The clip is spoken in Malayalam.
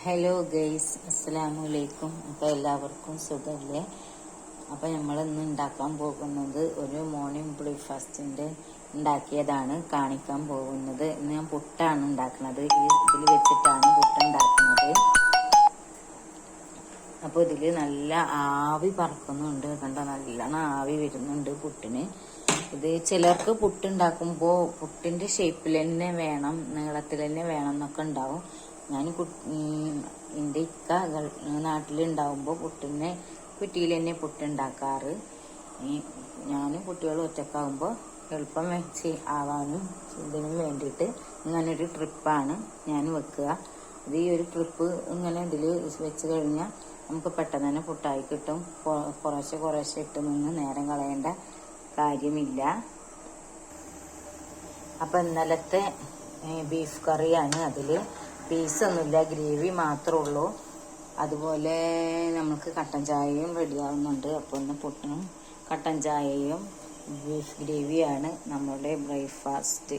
ഹലോ ഗൈസ്, അസ്സലാമലൈക്കും. അപ്പോൾ എല്ലാവർക്കും സുഖമല്ലേ? അപ്പോൾ നമ്മളിന്ന് ഉണ്ടാക്കാൻ പോകുന്നത് ഒരു മോർണിംഗ് ബ്രേക്ക്ഫാസ്റ്റിൻ്റെ ഉണ്ടാക്കിയതാണ് കാണിക്കാൻ പോകുന്നത്. ഇന്ന് ഞാൻ പുട്ടാണ് ഉണ്ടാക്കുന്നത്. ഇതിൽ വെച്ചിട്ടാണ് പുട്ട് ഉണ്ടാക്കുന്നത്. അപ്പോൾ ഇതിൽ നല്ല ആവി പറക്കുന്നുണ്ട്, കണ്ടോ? നല്ലോണം ആവി വരുന്നുണ്ട് പുട്ടിന്. ഇത് ചിലർക്ക് പുട്ടുണ്ടാക്കുമ്പോൾ പുട്ടിൻ്റെ ഷേപ്പിൽ തന്നെ വേണം, നീളത്തിൽ തന്നെ വേണം എന്നൊക്കെ ഉണ്ടാവും. ഞാൻ എൻ്റെ ഇക്ക നാട്ടിലുണ്ടാവുമ്പോൾ പുട്ടിനെ കുറ്റിയിൽ തന്നെ പുട്ടുണ്ടാക്കാറ്. ഞാനും കുട്ടികളും ഒറ്റക്കാവുമ്പോൾ എളുപ്പം വെച്ച് ആവാനും ഇതിനും വേണ്ടിയിട്ട് ഇങ്ങനൊരു ട്രിപ്പാണ് ഞാൻ വെക്കുക. ഇത് ഈ ഒരു ട്രിപ്പ് ഇങ്ങനെ ഇതിൽ വെച്ച് കഴിഞ്ഞാൽ നമുക്ക് പെട്ടെന്ന് തന്നെ പുട്ടായി കിട്ടും. കുറേശ്ശെ ഇട്ട് നിന്ന് നേരം കളയേണ്ട കാര്യമില്ല. അപ്പം ഇന്നലത്തെ ബീഫ് കറിയാണ്. അതിൽ പീസൊന്നുമില്ല, ഗ്രേവി മാത്രമേ ഉള്ളൂ. അതുപോലെ നമുക്ക് കട്ടൻ ചായയും റെഡിയാവുന്നുണ്ട്. അപ്പോൾ ഒന്ന് പുട്ടിനും കട്ടൻ ചായയും ബീഫ് ഗ്രേവിയാണ് നമ്മളുടെ ബ്രേക്ക്ഫാസ്റ്റ്.